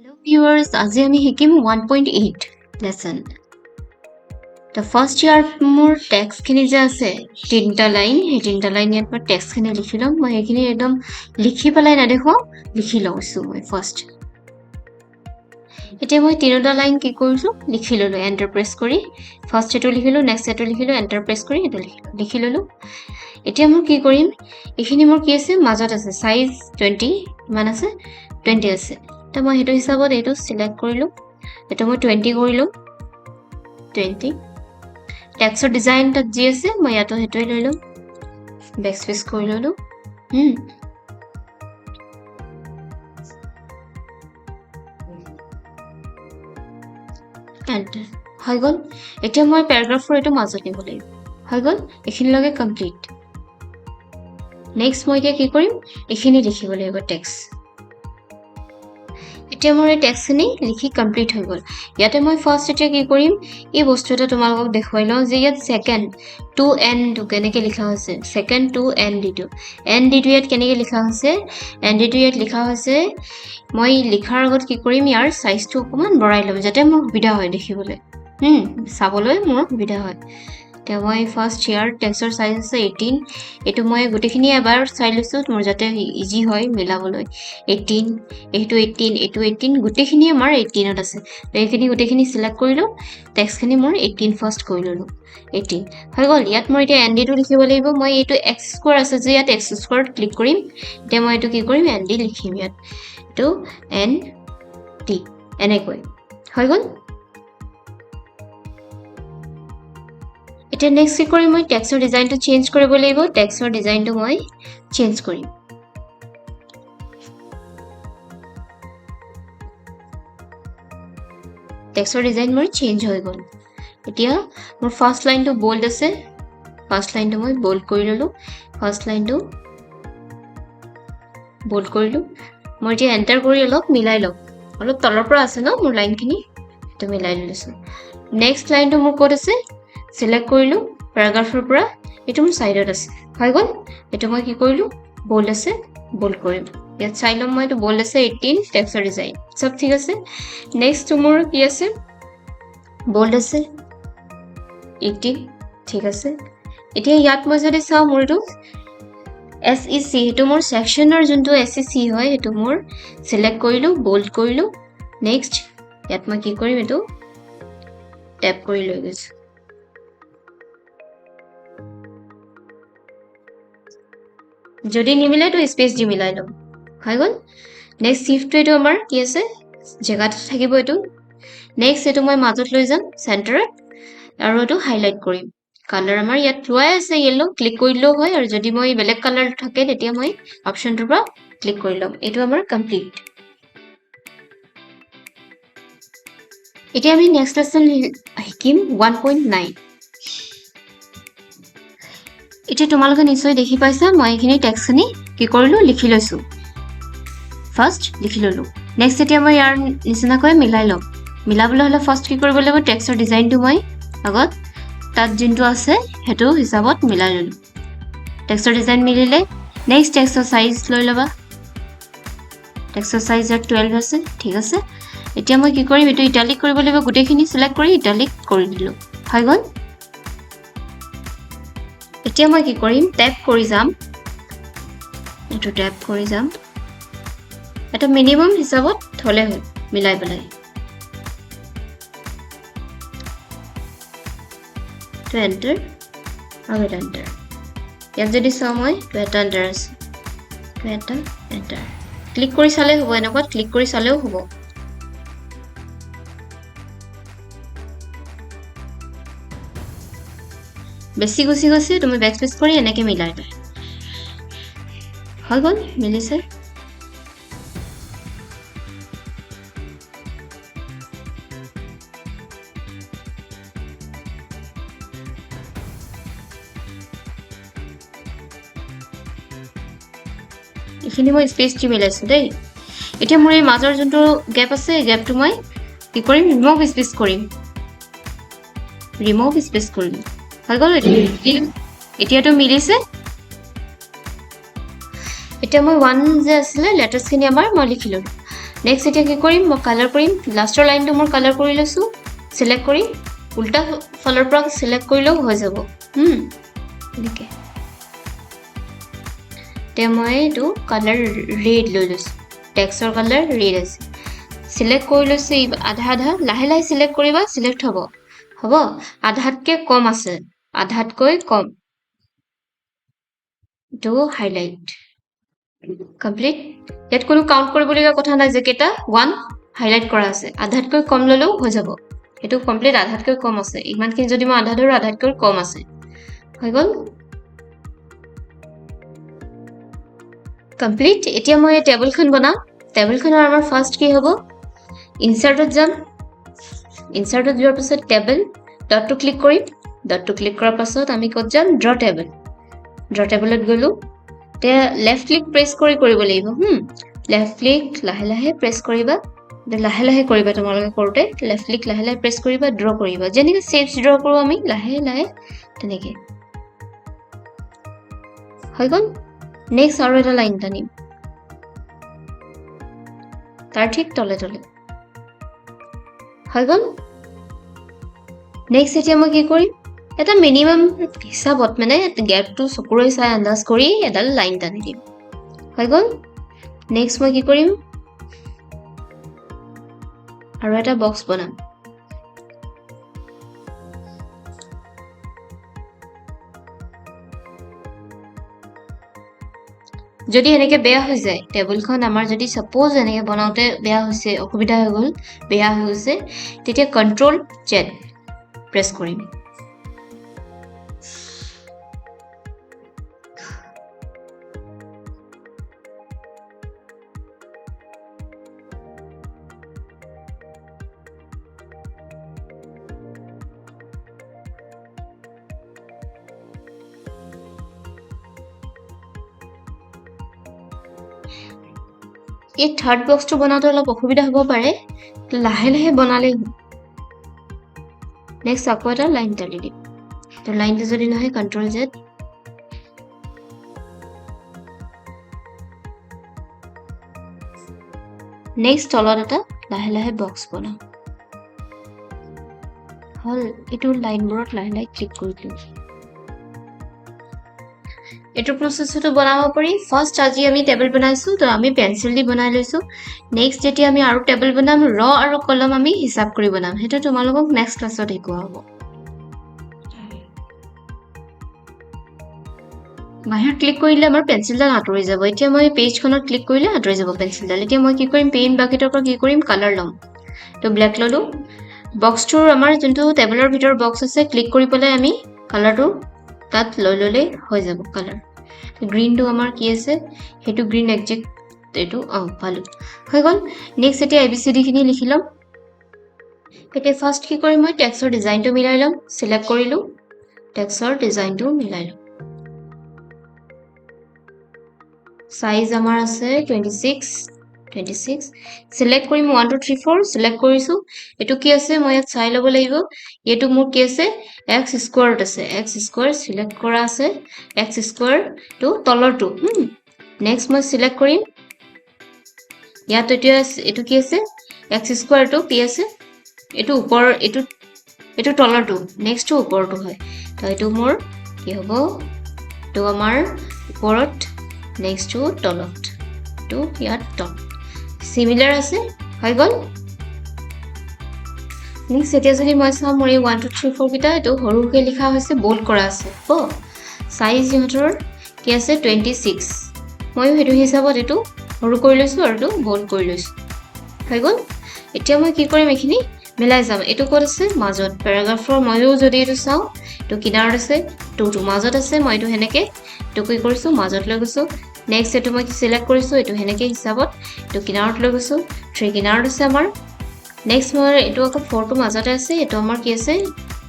Hello viewers, আজি আমি শিকিম 1.8 lesson. The first year মোৰ টেক্সট খিনি যে আছে তিনটা লাইন এই তিনটা লাইন ইয়াত মই টেক্সট খিনি লিখি লম মই এইখিনি একদম লিখি পেলাই না দেখো লিখি লৈছো মই ফাৰ্ষ্ট এতিয়া মই তিনটা লাইন কি কৰিছো লিখি ললো এন্টাৰ প্ৰেছ কৰি ফাৰ্ষ্ট এটো লিখিলো নেক্সট এটো লিখিলো এন্টাৰ প্ৰেছ কৰি এটো লিখি ললো এতিয়া মই কি কৰিম এইখিনি মোৰ কি আছে মাজত আছে সাইজ 20 মান আছে 20 আছে তো মই হেতু হিসাবত এটো সিলেক্ট কৰিলো এটো মই 20 কৰিলো 20 টেক্সটৰ ডিজাইন তাত যি আছে মই ইয়াতো হেতুই লৈলো বেকস্পেস কৰি ললো এন্টাৰ হৈ গল এতিয়া মই প্যাৰাগ্ৰাফৰ এটো মাজত নিব লাগিব হৈ গল এখিনি লগে কমপ্লিট নেক্সট মই কি কৰিম এখিনি লিখিব লাগিব টেক্সট এতিয়া মোৰ টেক্সট খিনি লিখি কমপ্লিট হৈ গল ইয়াতে মই ফাৰ্ষ্ট এতিয়া কি কৰিম এই বস্তুটো তোমালোকক দেখুৱাই লওঁ যে ইয়াত সেকেন্ড টু এন টু কেনেকৈ লিখা হৈছে second two N D two ইয়াত কেনেকৈ লিখা হৈছে এন ডি টু ইয়াত লিখা হৈছে মই লিখাৰ আগত কি কৰিম ইয়াৰ সাইজটো অকমান বঢ়াই লম যাতে মোৰ সুবিধা হয় দেখিবলৈ চাবলৈ মোৰ সুবিধা হয় তে মই ফাৰ্ষ্ট ইয়াৰ টেক্সটৰ সাইজ আছে 18 এটো মই গুটেখিনি এবাৰ চাই লৈছো মোৰ যাতে ইজি হয় মিলাবলৈ 18 এটো 18 এটো 18 গুটেখিনি আমাৰ 18 ত আছে এইখিনি গুটেখিনি সিলেক্ট কৰিলো টেক্সট খিনি মোৰ 18 ফাৰ্ষ্ট কৰি ললো 18 হৈ গল ইয়াত মই এতিয়া এনডি টো লিখিব লাগিব মই এটো x স্কয়াৰ আছে যে ইয়াত x স্কয়াৰ ক্লিক কৰিম তে মই এটো কি কৰিম এনডি লিখিম ইয়াত এটো এন টি এনেকৈ হৈ গল এতিয়া নেক্সট কি কৰিম মই টেক্সটৰ ডিজাইনটো চেঞ্জ কৰিব লাগিব টেক্সটৰ ডিজাইনটো মই চেঞ্জ কৰিম টেক্সটৰ ডিজাইন মোৰ চেঞ্জ হৈ গল এতিয়া মোৰ ফাৰ্ষ্ট লাইনটো বোল্ড আছে ফাৰ্ষ্ট লাইনটো মই বোল্ড কৰি ললো ফাৰ্ষ্ট লাইনটো বোল্ড কৰিলো মই এতিয়া এন্টাৰ কৰি অলপ মিলাই লম অলপ তলৰ পৰা আছে ন মোৰ লাইনখিনি তো মিলাই লৈছো নেক্সট লাইনটো মোৰ ক'ত আছে সিলেক্ট কৰিলো প্যাৰাগ্ৰাফৰ পৰা এটো মোৰ সাইডত আছে হৈ গল এটো মই কি কৰিলো বোল্ড আছে বোল্ড কৰিম ইয়াত চাই লম মই এটো বোল্ড আছে 18 টেক্সটৰ ডিজাইন সব ঠিক আছে নেক্সট মোৰ কি আছে বোল্ড আছে 18 ঠিক আছে এতিয়া ইয়াত মই যদি চাও মোৰ এটো SEC এটো মোৰ সেকশনৰ যোনটো SEC হয় এটো মোৰ সিলেক্ট কৰিলো বোল্ড কৰিলো নেক্সট ইয়াত মই কি কৰিম এটো ট্যাপ কৰি লৈ গৈছো যদি নিমিলে তো স্পেস দি মিলাই লম হৈ গল নেক্সট শিফট এটো আমাৰ কি আছে জায়গাত থাকিব এটো নেক্সট এটো মই মাজত লৈ যাম সেন্টাৰত আৰু এটো হাইলাইট কৰিম কালাৰ আমাৰ ইয়াত লোৱাই আছে ইয়েলো ক্লিক কৰিলেও হয় আৰু যদি মই বেলেগ কালাৰ থাকে তেতিয়া মই অপচনটোৰ পৰা ক্লিক কৰি লম এটো আমাৰ কমপ্লিট এতিয়া আমি নেক্সট লেসন শিকিম 1.9 এতিয়া তোমালোকে নিশ্চয় দেখি পাইছা মই এখিনি টেক্সটখিনি কি কৰিলো লিখি লৈছো ফাৰ্ষ্ট লিখি ললো নেক্সট এতিয়া মই ইয়াৰ নিচিনাকৈ মিলাই লম মিলাবলৈ হলে ফাৰ্ষ্ট কি কৰিব লাগিব টেক্সটৰ ডিজাইনটো মই আগত তাত যোনটো আছে হেতু হিচাপত মিলাই ললো টেক্সটৰ ডিজাইন মিলিলে নেক্সট টেক্সটৰ সাইজ লৈ লবা টেক্সটৰ সাইজ 12 আছে ঠিক আছে এতিয়া মই কি কৰিম এটো ইটালিক কৰিব লাগিব গুটেখিনি সিলেক্ট কৰি ইটালিক কৰি দিলো হৈ গল এতিয়া মই কি কৰিম ট্যাপ কৰি যাম এটো ট্যাপ কৰি যাম এটা মিনিমাম হিচাপত থলে হয় মিলাই পেলাই to enter আৰু এন্টাৰ ইয়াত যদি চাও মই to enter আছে to enter ক্লিক কৰি চালে হ'ব এনেকুৱা ক্লিক কৰি চালেও হ'ব বেছি গুছি গৈছে তুমি বেকস্পেস কৰি এনেকৈ মিলাই লয় হৈ গল মিলিছে এখিনি মই স্পেস দি মিলাইছো দেই এতিয়া মোৰ এই মাজৰ যোনটো গ্যাপ আছে গ্যাপটো মই কি কৰিম ৰিমুভ স্পেস কৰিম ৰিমুভ স্পেস কৰিম হৈ গল এতিয়াটো মিলিছে এতিয়া মই 1 যে আছিল লেটাৰ্স খিনি আমাৰ মই লিখি ললো নেক্সট এতিয়া কি কৰিম মই কালাৰ কৰিম লাষ্টৰ লাইনটো মই কালাৰ কৰি লৈছো সিলেক্ট কৰি উল্টা ফালৰ পৰা সিলেক্ট কৰিলেও হৈ যাব এনেকৈ তে মই এইটো কালাৰ ৰেড লৈ লৈছো টেক্সটৰ কালাৰ ৰেড আছে সিলেক্ট কৰি লৈছো আধা আধা লাহে লাহে সিলেক্ট কৰিবা সিলেক্ট হ'ব আধাতকৈ কম আছে আধাতকৈ কম এইটো হাইলাইট কমপ্লিট ইয়াত কোনো কাউন্ট কৰিবলগীয়া কথা নাই যে কেইটা 1 হাইলাইট কৰা আছে আধাতকৈ কম ললেও হৈ যাব এটো কমপ্লিট আধাতকৈ কম আছে ইমানখিনি যদি মই আধা ধৰো আধাতকৈ কম আছে হৈ গল কমপ্লিট এতিয়া মই টেবুলখন বনাম টেবুলখনৰ আমাৰ ফাৰ্স্ট কি হ'ব ইনসাৰ্টত যাম ইনসাৰ্টত যোৱাৰ পিছত টেবল ডটটো ক্লিক কৰিম ডটটো ক্লিক কৰাৰ পাছত আমি ক'ত যাম ড্ৰ টেবলত গলো তে লেফট ক্লিক প্ৰেছ কৰিব লাগিব লেফট ক্লিক লাহে লাহে প্ৰেছ কৰিবা লাহে লাহে কৰিবা তোমালোকে কৰোতে লেফট ক্লিক লাহে লাহে প্ৰেছ কৰিবা ড্ৰ কৰিবা যেনেকৈ শেপস ড্ৰ কৰো আমি লাহে লাহে তেনেকৈ হৈ গল নেক্সট আৰু এটা লাইন টানিম তাৰ ঠিক তলে তলে হৈ গল নেক্সট এতিয়া মই কি কৰিম এটা মিনিমাম হিচাপত মানে গ্যাপটো চকুৰে চাই আন্দাজ কৰি এডাল লাইন টানি দিম হৈ গল নেক্সট মই কি কৰিম আৰু এটা বক্স বনাম যদি এনেকে বেয়া হৈ যায় টেবুলখন আমাৰ যদি সাপোজ এনেকে বনাওতে বেয়া হৈছে অসুবিধা হৈ গল বেয়া হৈ গৈছে তেতিয়া কন্ট্ৰোল জেড প্ৰেছ কৰিম এই থাৰ্ড বক্সটো বনাওতে অলপ অসুবিধা হ'ব পাৰে লাহে লাহে বনালে নেক্সট আকৌ এটা লাইন টানি দিম তো লাইনটো যদি নহয় কন্ট্ৰোল জেড নেক্সট তলত এটা লাহে লাহে বক্স বনাম হল এইটো লাইনবোৰত লাহে লাহে ক্লিক কৰি দিম এইটো প্ৰসেসটো বনাব পাৰি ফাৰ্স্ট আজি আমি টেবল বনাইছো তো আমি পেন্সিল দি বনাই লৈছো নেক্সট যেতিয়া আমি আৰু টেবল বনাম ৰ আৰু কলম আমি হিসাব কৰি বনাম হেতু তোমালোকক নেক্সট ক্লাছত শিকোৱা হ'ব বাহিৰ ক্লিক কৰিলে আমাৰ পেন্সিলডাল আঁতৰি যাব এতিয়া মই পেজখনত ক্লিক কৰিলে আঁতৰি যাব পেন্সিলডাল এতিয়া মই কি কৰিম পেইন্ট বাকেটৰ পৰা কি কৰিম কালাৰ লম তো ব্ল্যাক ললো বক্সটোৰ আমাৰ যোনটো টেবলৰ ভিতৰ বক্স আছে ক্লিক কৰি পেলাই আমি কালাৰটো তাত লৈ ললে হৈ যাব কালাৰ গ্ৰীনটো আমাৰ কি আছে হেতু গ্ৰীন একজেক্ট এটো ভালো হৈ গল নেক্সট এতিয়া এবিসিডি খিনি লিখি লম এতিয়া ফাৰ্স্ট কি কৰিম মই টেক্সটৰ ডিজাইনটো মিলাই লম সিলেক্ট কৰিলো টেক্সটৰ ডিজাইনটো মিলাই লম সাইজ আমাৰ আছে 26 সিলেক্ট কৰিম 1 2 3 4 সিলেক্ট কৰিছো এটো কি আছে মই ইয়াত চাই লব লাগিব এটো মোৰ কি আছে x স্কয়াৰত আছে x স্কয়াৰ সিলেক্ট কৰা আছে x স্কয়াৰ টু তলৰটো নেক্সট মই সিলেক্ট কৰিম ইয়াত এটো কি আছে x স্কয়াৰ টু কি আছে এটো ওপৰ এটো তলৰটো নেক্সট টু ওপৰটো হয় তো এটো মোৰ কি হ'ব তো আমাৰ ওপৰত নেক্সট টু তলত টু ইয়াত টপ সিমিলাৰ আছে হৈ গল নেক্সট এতিয়া যদি মই চাম মোৰ 1 2 3 4 কিটা এটো হৰুকে লিখা হৈছে বোল্ড কৰা আছে ও সাইজ ইহঁতৰ কি আছে 26 মই হেতু হিচাপত এটো হৰু কৰি লৈছো আৰু এটো বোল্ড কৰি লৈছো হৈ গল এতিয়া মই কি কৰিম এখিনি মিলাই যাম এটো ক'ত আছে মাজত প্যাৰাগ্ৰাফৰ মইও যদি এটো চাও তো কিনাৰত আছে তো মাজত আছে মই এটো হেনেকে তো কি কৰিছো মাজত লৈ গৈছো নেক্সট এটো মই সিলেক্ট কৰিছো এটো হেনেকে হিচাপত তো কিনাৰত লৈ গৈছো 3 কিনাৰত আছে আমাৰ নেক্সট মই এটো আকৌ 4 টো মাজতে আছে এটো আমাৰ কি আছে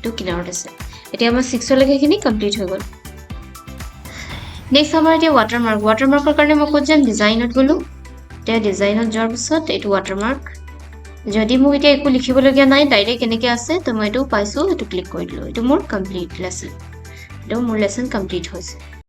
তো কিনাৰত আছে এতিয়া আমাৰ 6 লৈকে খিনি কমপ্লিট হৈ গল নেক্সট আমাৰ এতিয়া ৱাটাৰমাৰ্কৰ কাৰণে মই ক'ত যাম ডিজাইনত গলো তে ডিজাইনত যোৱাৰ পিছত এটো ৱাটাৰমাৰ্ক যদি মই এতিয়া একো লিখিবলগীয়া নাই ডাইৰেক্ট এনেকে আছে তো মই এটো পাইছো এটো ক্লিক কৰি দিলো এটো মোৰ কমপ্লিট লেসন এটো মোৰ লেসন কমপ্লিট হৈছে